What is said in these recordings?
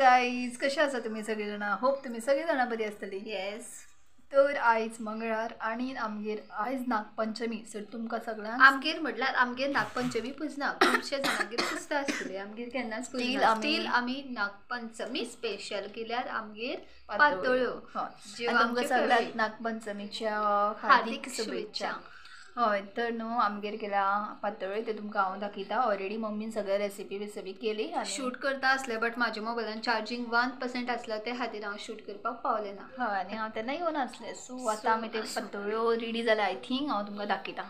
Guys कशा आसा तुम्ही सगळी जण होप तुम्ही सगळी जण बरी आसतली येस तर आयज मंगळार आणि आमगेर आयज नागपंचमी सर तुमकां सगळ्यांक आमगेर म्हटल्यार आमगेर नागपंचमी पुजना खुबशे जाणांगेर पुजता आसतले आमगेर केन्नाच स्टील आमी नागपंचमी स्पेशल केल्यार आमगेर पातोळ्यो ज्यो आमकां सगळ्यांक नागपंचमीच्या हार्दिक शुभेच्छा हय तर न्हू आमगेर केला पातोळ्यो ते तुमकां हांव दाखयता ऑलरेडी मम्मीन सगळे रेसिपी केली आनी शूट करता आसले बट म्हाज्या मोबायलान चार्जिंग 1% आसला ते खातीर हांव शूट करपाक पावलें ना हय आनी हांव तेन्ना येवन आसलें सो आतां आमी ते पातोळ्यो रेडी जाल्या आय थिंक हांव तुमकां दाखयतां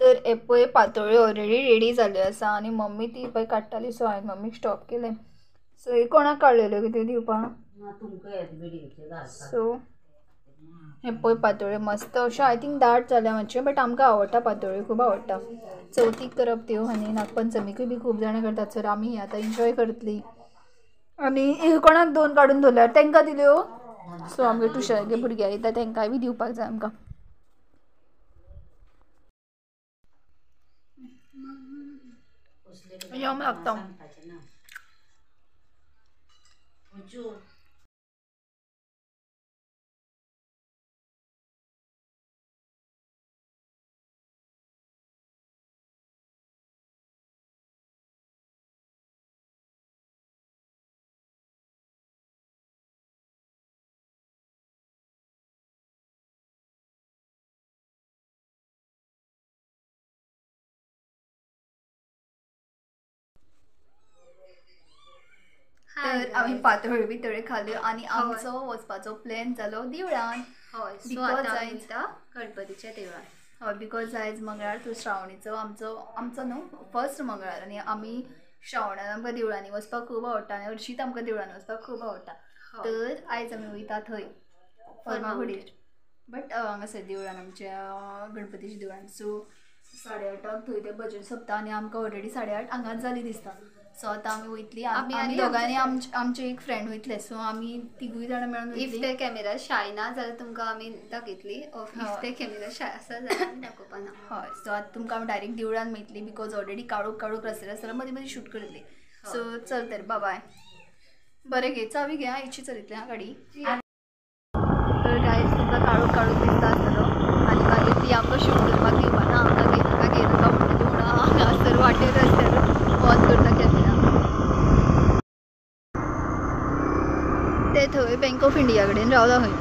तर हे पळय पातोळ्यो ऑलरेडी रेडी जाल्यो आसा आनी मम्मी ती पळय काडटाली सो हांवें मम्मीक स्टॉप केलें सो हे कोणाक काडलेल्यो कितें दिवपाक सो हे पळय पातोळ्यो मस्त अशें आय थिंक दाट जाल्या मातशे बट आमकां आवडटा पातोळ्यो खूब आवडटा चवथीक करप त्यो आनी नागपंचमीकूय बी खूब जाणां करतात सर आमी आतां एन्जॉय करतलीं आनी कोणाक दोन काडून दवरल्यार तांकां दिल्यो सो आमगे ट्युशनागे भुरग्यां येता तांकांय बी दिवपाक जाय आमकां यम लागता तर आमी पातोळ्यो बितोळ्यो खाल्यो आनी आमचो वचपाचो प्लॅन जालो देवळान हय बिकॉज आयज गणपतीच्या देवळान हय बिकॉज आयज मंगळार तो श्रावणीचो आमचो न्हू फर्स्ट मंगळार आनी आमी श्रावणान आमकां देवळांनी वचपाक खूब आवडटा आनी हरशींच आमकां देवळांनी वचपाक खूब आवडटा तर आयज आमी वयता थंय फर्मागुडीर बट हांगासर देवळान आमच्या गणपतीच्या देवळान सो 8:30 थंय ते भजन सोंपता आनी आमकां ऑलरेडी 8:30 हांगाच जाली दिसता सो आतां आमी वयतली आमी दोगांनी आमचे एक फ्रेंड वयतले सो आमी तिगूय जाणां मेळून इफ ते कॅमेरा शाय ना जाल्यार तुमकां आमी दाखयतली इफ ते कॅमेरा शाय आसा जाल्यार आमी दाखोवपा ना हय सो आतां तुमकां आमी डायरेक्ट देवळान मेळटली बिकॉज ऑलरेडी काळोख रस्ते आसतना मदीं मदीं शूट करतली सो चल तर बाय बरें घे चावी घे इची चलयतलें हां गाडी तर गायज तुमकां काळोख दिसता आसतलो आनी मागीर ती आमकां शूट करपाक दिवपाना आमकां घेतका म्हणून दिवं ना हांगासर वाटेर रस्त्यार ऑन करता कॅमेरा ते थंय बँक ऑफ इंडिया कडेन रावला खंय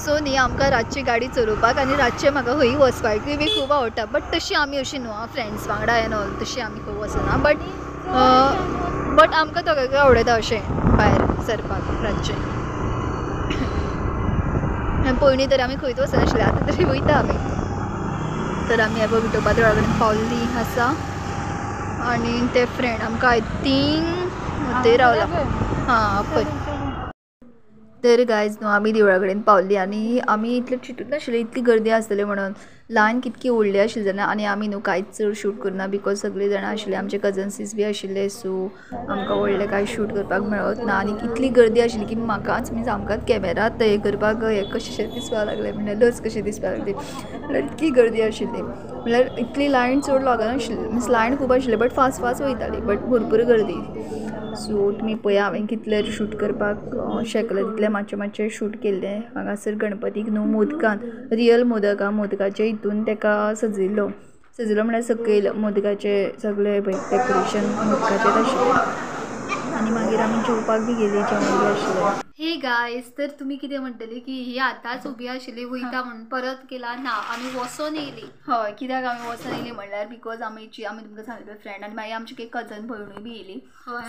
सो न्ही आमकां रातची गाडी चलोवपाक आनी रातचें म्हाका खंय वचपाकूय बी खूब आवडटा बट तशी आमी अशी न्हू फ्रेंड्स वांगडा एन ऑल तशी आमी खंय वचना बट आमकां दोगांकूय आवडटा अशें भायर सरपाक रातचें पयलीं तर आमी खंयच वचनाशिल्ले आतां तरी वयता आमी तर आमी ह्या विठोबा देवळा कडेन पावल्ली आसा आनी ते फ्रेंड आमकां आय थिंक थंय रावला हां पळय तर गायज न्हू आमी देवळा कडेन पावल्ली आनी आमी इतलें चिंतूच नाशिल्लें इतली गर्दी आसतली म्हणून लायन कितकी व्हडली आशिल्ली जाल्यार आनी आमी न्हू कांयच चड शूट करना बिकॉज सगळीं जाणां आशिल्लीं आमचे कजन्सीस बी आशिल्ले सो आमकां व्हडलें कांय शूट करपाक मेळत ना आनी इतली गर्दी आशिल्ली की म्हाकाच मीन्स आमकांच कॅमेरात हें करपाक हें कशें दिसपाक लागलें म्हणल्यार लज कशें दिसपाक लागली म्हणल्यार इतकी गर्दी आशिल्ली म्हणल्यार इतली लायन चड लागनाशिल्ली मीन्स लायन खूब आशिल्ली बट फास्ट वयताली बट भरपूर गर्दी सो तुमी पळया हांवें कितलें शूट करपाक शेकलें तितलें मातशें शूट केल्लें हांगासर गणपतीक न्हू मोदकान रियल मोदक मोदकाचे हितून ताका सजयल्लो म्हणल्यार सकयल मोदकाचे सगळें डेकोरेशन मोदकाचें आशिल्लें आनी मागीर आमी जेवपाक बी गेलीं जेवण बी आशिल्लें हे गायज तर तुमी कितें म्हणटली की ही आतांच उबी आशिल्ली वयता म्हणून परत केला ना आमी वचोन येयली हय कित्याक आमी वचोन येयली म्हणल्यार बिकॉज आमी तुमकां सांगलें फ्रेंड आनी मागीर आमची एक कजन भयणूय बी येयली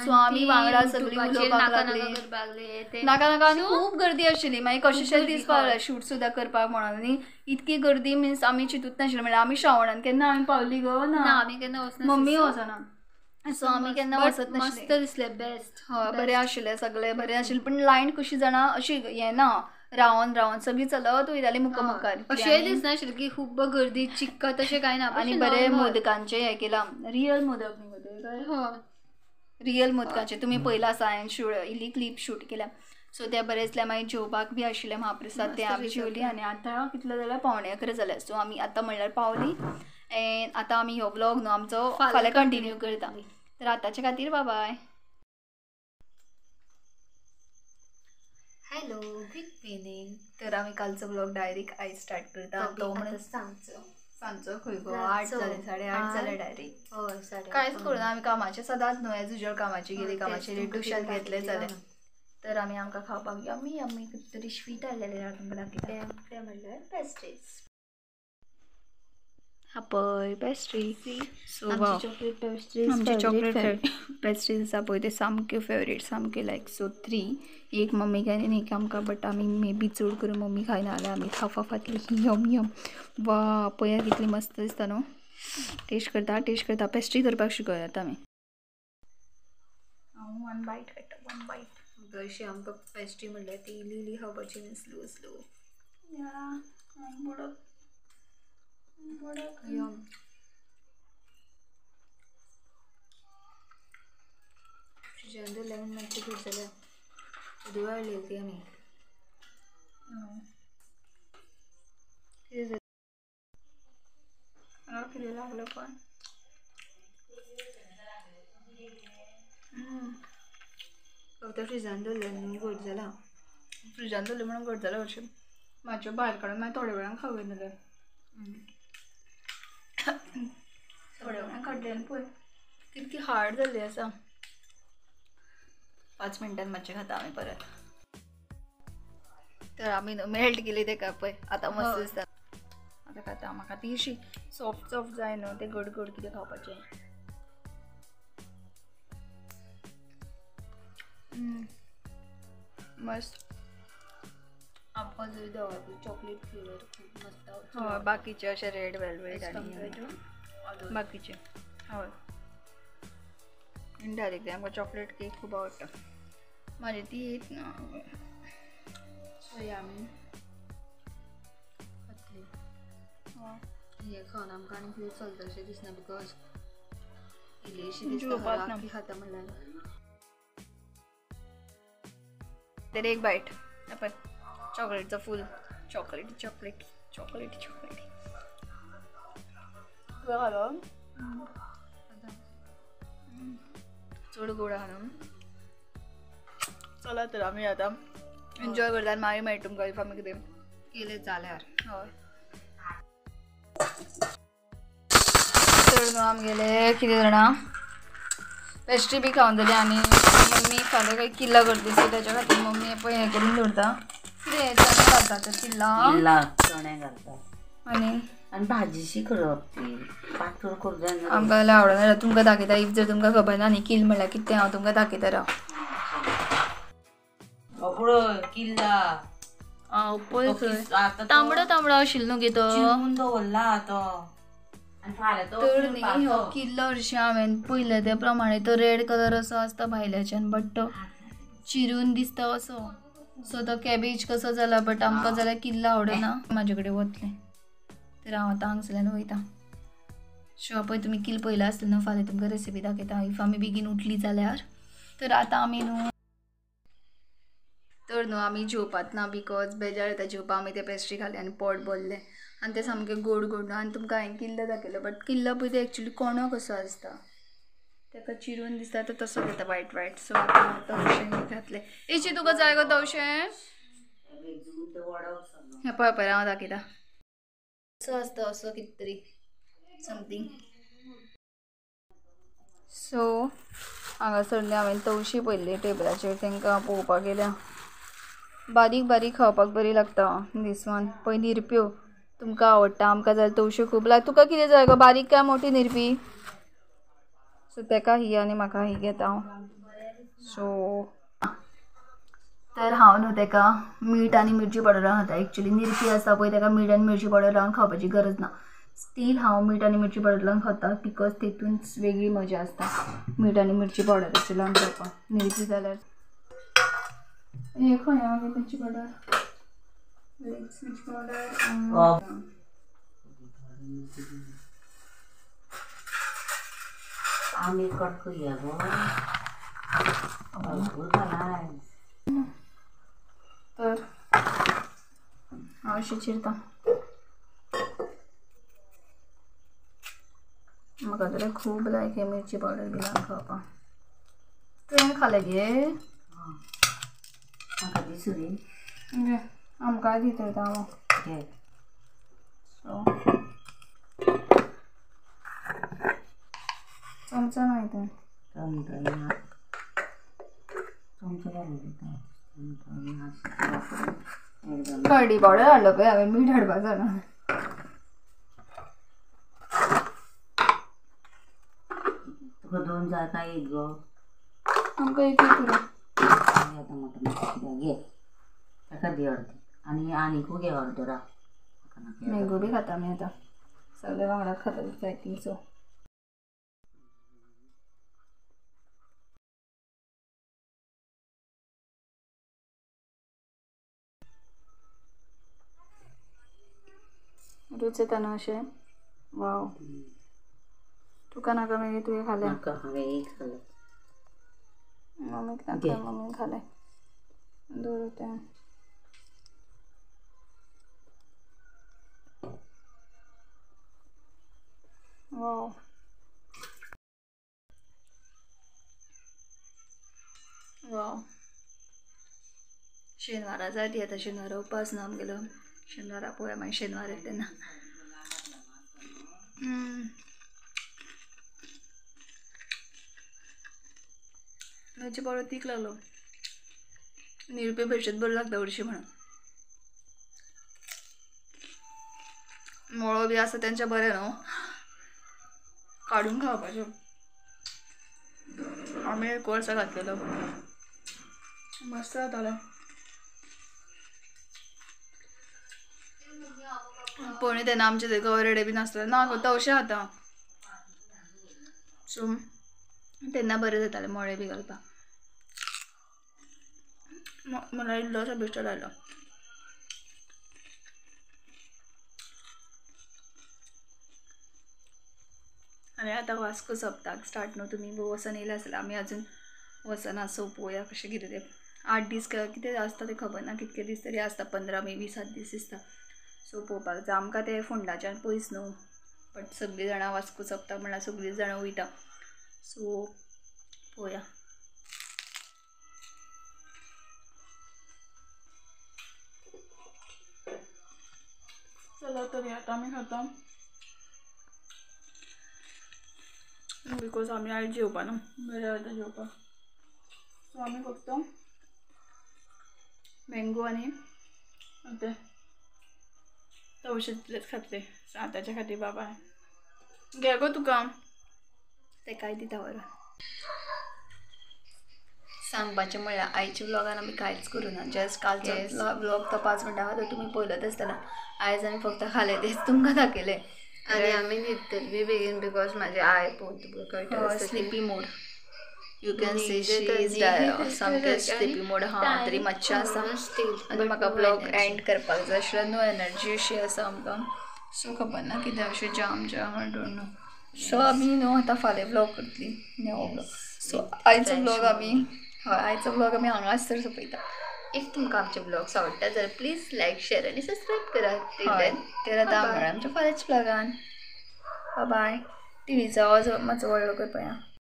सो आमी वांगडा सगळीं उलोवपाक लागली नाका आनी खूब गर्दी आशिल्ली मागीर कशेंशें दिसपाक लागलें शूट सुद्दां करपाक म्हणून आनी इतकी गर्दी मीन्स आमी चिंतूच नाशिल्लें म्हणल्यार आमी श्रावणान केन्ना आमी पावली गो ना आमी केन्ना वचना मम्मी वचना सो आमी केन्ना वचत नाशिल्ले मस्त दिसलें बेस्ट हय बरें आशिल्लें सगळें बरें आशिल्लें पूण लायन कशी जाणां अशी हें ना रावन सगळीं चलत वयतालीं मुखार अशेंय दिसनाशिल्लें की खूब गर्दी चिक्कत अशें कांय ना आनी बरें मोदकांचें हें केलां रियल मोदक न्ही हय रियल मोदकाचें तुमी पयलां आसा हांवें इल्ली क्लीप शूट केल्या सो त्या बरेचल्या मागीर जेवपाक बी आशिल्लें महाप्रसाद ते आमी जेवली आनी आतां कितलो जाल्यार 11:15 जाल्यार. सो आमी आतां म्हणल्यार पावली एंड आतां आमी हो व्लॉग न्हू आमचो फाल्यां कंटिन्यू करता. तर आतांचे खातीर bye bye. Hello, good evening. तर आमी कालचो व्लॉग डायरेक्ट आयज स्टार्ट करता. तो म्हणून सांजचो खंय गो 8 जाले 8:30 जाले डायरेक्ट. हय कांयच करूना आमी कामाचे सदांच न्हू एज युजल कामाची गेली कामाचेर ट्युशन घेतले जालें. तर आमी आमकां खावपाक यम्मी यम्मी कितें तरी स्वीट हाडलेलें तुमकां दाखयता. ते म्हणल्यार पेस्ट्रीज. हा पळय पेस्ट्री. सो चॉकलेट पेस्ट्रीज आमचे चॉकलेट पेस्ट्रीज आसा पळय ते सामक्यो फेवरेट सामके लायक. सो 3 एक मम्मी खायन आनी एक आमकां. बट आमी मे बी चड करून मम्मी खायना जाल्यार आमी हाफ हातली यम यम. वा पळया कितली मस्त दिसता न्हू. टेस्ट करता पेस्ट्री करपाक शिकयतात आमी. हांव 1 बायट घेता 1 बायट. अशी आमकां पेस्ट्री म्हणल्यार ती इली खावपाची न्ही स्लो स्लो. फ्रिजान दवरल्यार मातशी खूब जाल्यार उदी वाडली ती आमी. कितें लागलो पण फक्त फ्रिजान दवरल्यार न्हू घट जाला. फ्रिजान दवरलें म्हणून घट जालें हरशीं. मातशें भायर काडून मागीर थोड्या वेळान खावय नाल्यार. थोड्या वेळान काडलें आनी पळय कितकी हार्ड जाल्ली आसा. 5 मिनटान मातशें खाता आमी परत. तर आमी मेल्ट केली तेका पळय आतां मस्त दिसता. आतां खाता म्हाका ती अशी सॉफ्ट जाय न्हू ते गोड गोड कितें खावपाचें. मस्त. आमकां जरी दवरपी चॉकलेट फ्लेवर खूब मस्त. हय बाकीचे अशे रेड वेलवेट आनी बाकीचे. हय डायरेक्ट आमकां चॉकलेट केक खूब आवडटा. म्हाजी ती एक सो आमी खातली. हे खावन आमकां आनी खूब चलता अशें दिसना बिकॉज इल्लीशी दिसता की खाता म्हणल्यार. तर एक बायट आपण चॉकलेटचं फूल चॉकलेट घालून चड गोड घालून चला. तर आमी आतां एन्जॉय करता. मागीर मेळटा तुमकां इफ आमी कितें केलें जाल्यार. हय तर न्हू आमगेले कितें जाणां पेस्ट्री बी खावन जाली आनी मम्मी फाल्यां काही किल्ला करता. सो त्याच्या खातीर मम्मी पळय हें करून दवरता. कितें चणे घालता तर किल्ला चणे घालता आनी भाजीशी करप ती पातळ करूं जायना. आमकां जाल्यार आवडना. तुमकां दाखयता इफ जर तुमकां खबर ना न्ही किल म्हणल्यार कितें हांव तुमकां दाखयता राव. किल्ला पळय तांबडो आशिल्लो न्हू गे तो. दवरला तो. तर न्ही हो किल्लो हरशीं हांवें पळयलें त्या प्रमाणे तो रेड कलर असो आसता भायल्याच्यान बट तो चिरून दिसता असो. सो तो कॅबेज कसो जाला बट आमकां जाल्यार किल्ला आवडना. म्हाजे कडेन वतलें तर हांव आतां हांगसरल्यान वयता. सो पळय तुमी किल पळयला आसलें न्हू. फाल्यां तुमकां रेसिपी दाखयता इफ आमी बेगीन उठली जाल्यार. तर आतां आमी न्हू तर न्हू आमी जेवपात ना बिकॉज बेजार येता जेवपा. आमी ते पेस्ट्री खाली आनी पोट भरलें आनी ते सामकें गोड गोड आनी तुमकां हांवें किल्लो दाखयलो बट किल्लो पळय ते एक्चुली कोणो कसो आसता ताका चिरून दिसता तो तसो येता वायट वायट. सो आतां तवशें घातलें. इची तुका जाय गो तवशें. हें पळय पळय हांव दाखयता. असो आसता असो कितें तरी समथींग. सो हांगासरले हांवें तवशी पळयल्ली टेबलाचेर तांकां पळोवपाक गेल्या. बारीक बारीक खावपाक बरी लागता दिसवान. पळय निरप्यो तुमकां आवडटा. आमकां जाय तवश्यो खूब लाग. तुका कितें जाय गो बारीक काय मोठी निरपी. सो ताका ही आनी म्हाका ही घेता हांव. सो तर हांव न्हू ताका मीठ आनी मिरची पावडर लावन खाता. एक्चुली निरपी आसता पळय ताका मीठ आनी मिरची पावडर लावन खावपाची गरज ना. स्टील हांव मीठ आनी मिरची पावडर लावन खाता बिकॉज तेतूनच वेगळी मजा आसता मीठ आनी मिरची पावडराची लावन खावपाक. निरपी जाल्यार हे खंय हांव मिरची पावडर मिरची पावडर आमी कट करूया गो. तर अशी चिरता म्हाका तरी खूब लायक हे मिरची पावडर बी लावन खावपाक तुवें खालें गे म्हाका दिसुरी घे आमकां दी तर हांव घे सो चमचा नाही तर चमचो घालून दिता एकदम कडी पावडर हाडलो पळय हांवें मीठ हाडपाक जाणा तुका 2 जाय काय एक गो आमकां एक पुरो आता मोठं मोठं घे ताका दी अर्दी आनी खूब घे अर्दरा मँगो बी खाता आमी आतां सगळे वांगडा खाता पॅकिंगचो रूच येता न्हू अशें वाव तुका नाका मागीर तुवें खालें नाका हांवें एक खालें मम्मीक नाका मम्मीन खालें दवर तें वाव वाव शेनवारा जाय ती आतां शेनवारा उपास न्हू आमगेलो शेनवारा पळोवया मागीर शेनवार येता तेन्ना मिरची पावडर तीख लागलो निरपे भरशेत बरं लागता हरशीं म्हणून मोळो बी आसा तेंच्या बरें न्हू काडून खावपाचें आमी 1 वर्सा घातलेलो मस्त जातालें पळोवनी तेन्ना आमचे थंय गवरेडे बी नासले ना गो तवशें आतां सो तेन्ना बरें जातालें मोळे बी घालपाक मला इल्लोसो बेश्टो लायलो आनी आतां वास्को सप्ताक स्टार्ट न्हू तुमी वचन येयले आसले आमी आजून वचना सो पळोवया कशें कितें तें 8 दीस कितें आसता तें खबर ना कितके दीस तरी आसता 15 मे बी 7 दीस दिसता सो पळोवपाक जाय आमकां तें फोंडाच्यान पयस न्हू बट सगळीं जाणां वास्को सप्ताक म्हणल्यार सगळीं जाणां वयता सो पळोवया चला तरी आतां आमी खाता बिकॉज आमी आयज जेवपा न्हू बरें जाता जेवपाक सो आमी फक्त मँगो आनी तें तवशेंतलेच खातले सो आतांच्या खातीर बाबा घे गो तुका ते काय दिता बरं सांगपाचें म्हणल्यार आयच्या व्लॉगान आमी कांयच करूना जस्ट कालचो व्लॉग तो 5 मिनटां खातीर तुमी पळयलोच आसतना आयज आमी फक्त खालें तेच तुमकां दाखयलें आनी आमी न्हिदतली बी बेगीन बिकॉज म्हाजे आय पोट sleepy mode you can see she is सामकें स्लिपी मोड हां तरी मातशें आसा आनी म्हाका ब्लॉग एंड करपाक जाय आशिल्लो नो एनर्जी अशी आसा आमकां सो खबर ना कितें अशें जाम आय डोंट नो सो आमी न्हू आतां फाल्यां व्लॉग करतली नेवो व्लॉग सो आयचो व्लॉग आमी हय आयचो व्लॉग आमी हांगाच तर सोंपयता इफ तुमकां आमचे ब्लॉग्स आवडटा जाल्यार प्लीज लायक शेअर आनी सबस्क्रायब करा तर आतां मेळ्ळा आमच्या फाल्यांच्या व्लॉगान बाय टीव्हीचो आवाज मातसो व्हडलो कर पळया